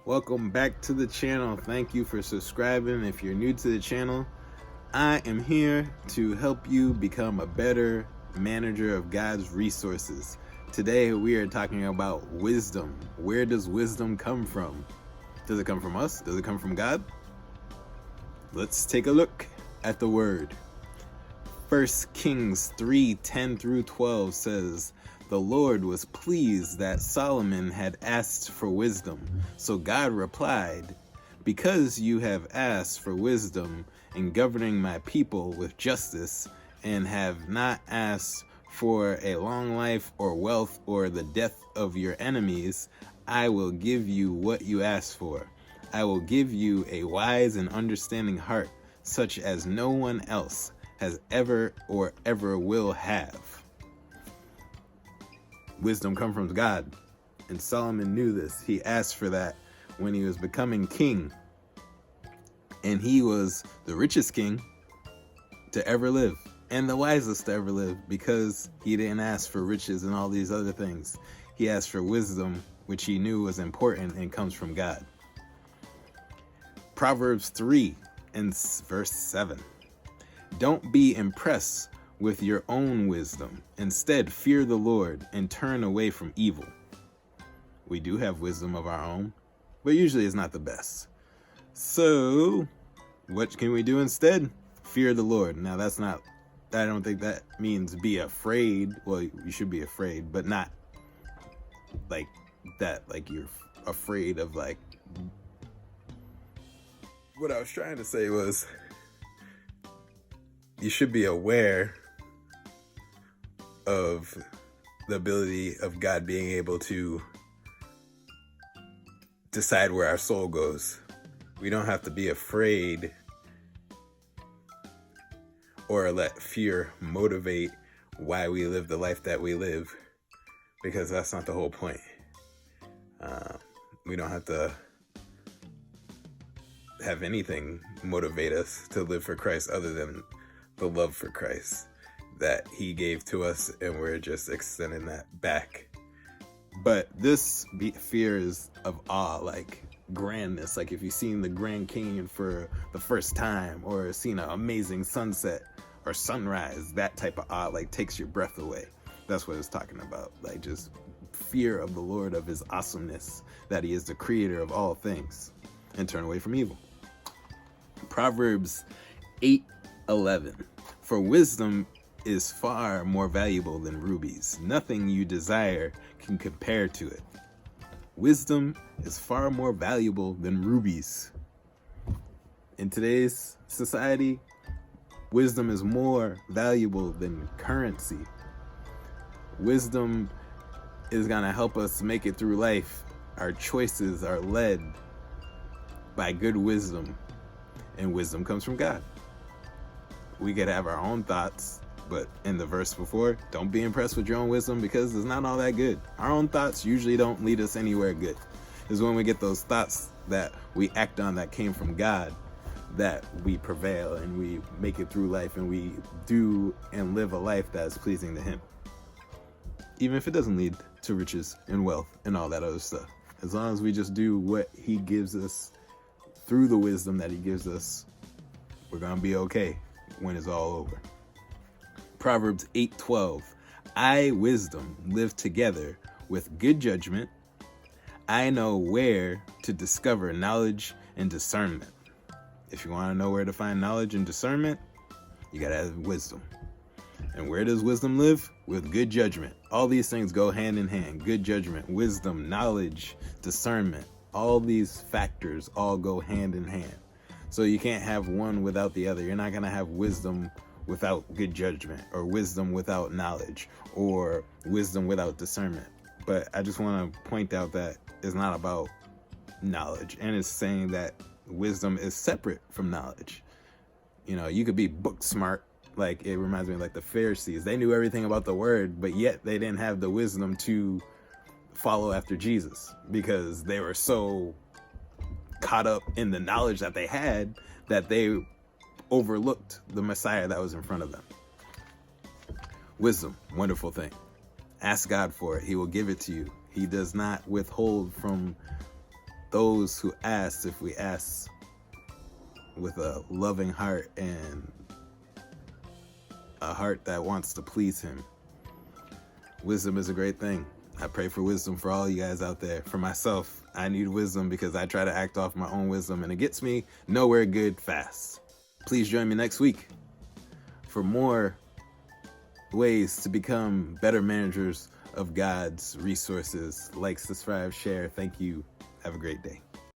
Welcome back to the channel. Thank you for subscribing. If you're new to the channel, I am here to help you become a better manager of God's resources. Today we are talking about wisdom. Where does wisdom come from? Does it come from us? Does it come from God? Let's take a look at the word. 1 Kings 3:10 through 12 says, "The Lord was pleased that Solomon had asked for wisdom. So God replied, 'Because you have asked for wisdom in governing my people with justice, and have not asked for a long life or wealth or the death of your enemies, I will give you what you asked for. I will give you a wise and understanding heart, such as no one else has ever or ever will have.'" Wisdom comes from God, and Solomon knew this. He asked for that when he was becoming king, and he was the richest king to ever live and the wisest to ever live, because he didn't ask for riches and all these other things. He asked for wisdom, which he knew was important and comes from God. Proverbs 3 and verse 7. "Don't be impressed with your own wisdom. Instead, fear the Lord and turn away from evil." We do have wisdom of our own, but usually it's not the best. So, what can we do instead? Fear the Lord. Now, I don't think that means be afraid. Well, you should be afraid, but not like that, like you're afraid of, like, what I was trying to say was, you should be aware of the ability of God being able to decide where our soul goes. We don't have to be afraid or let fear motivate why we live the life that we live, because that's not the whole point. We don't have to have anything motivate us to live for Christ other than the love for Christ that he gave to us, and we're just extending that back. But this fear is of awe, like grandness. Like if you've seen the Grand Canyon for the first time, or seen an amazing sunset or sunrise, that type of awe like takes your breath away. That's what it's talking about. Like just fear of the Lord, of his awesomeness, that he is the creator of all things, and turn away from evil. Proverbs 8:11. "For wisdom is far more valuable than rubies. Nothing you desire can compare to it." Wisdom is far more valuable than rubies. In today's society, wisdom is more valuable than currency. Wisdom is going to help us make it through life. Our choices are led by good wisdom, and wisdom comes from God. We could have our own thoughts, but in the verse before, don't be impressed with your own wisdom, because it's not all that good. Our own thoughts usually don't lead us anywhere good. It's when we get those thoughts that we act on that came from God that we prevail, and we make it through life, and we do and live a life that is pleasing to him. Even if it doesn't lead to riches and wealth and all that other stuff. As long as we just do what he gives us through the wisdom that he gives us, we're going to be okay when it's all over. Proverbs 8:12. "I, wisdom, live together with good judgment. I know where to discover knowledge and discernment." If you want to know where to find knowledge and discernment, you got to have wisdom. And where does wisdom live? With good judgment. All these things go hand in hand. Good judgment, wisdom, knowledge, discernment. All these factors all go hand in hand. So you can't have one without the other. You're not going to have wisdom without good judgment, or wisdom without knowledge, or wisdom without discernment. But I just want to point out that it's not about knowledge, and it's saying that wisdom is separate from knowledge. You know, you could be book smart. Like, it reminds me of like the Pharisees. They knew everything about the word, but yet they didn't have the wisdom to follow after Jesus, because they were so caught up in the knowledge that they had that they overlooked the Messiah that was in front of them. Wisdom, wonderful thing. Ask God for it. He will give it to you. He does not withhold from those who ask, if we ask with a loving heart and a heart that wants to please him. Wisdom is a great thing. I pray for wisdom for all you guys out there. For myself, I need wisdom because I try to act off my own wisdom and it gets me nowhere good fast. Please join me next week for more ways to become better managers of God's resources. Like, subscribe, share. Thank you. Have a great day.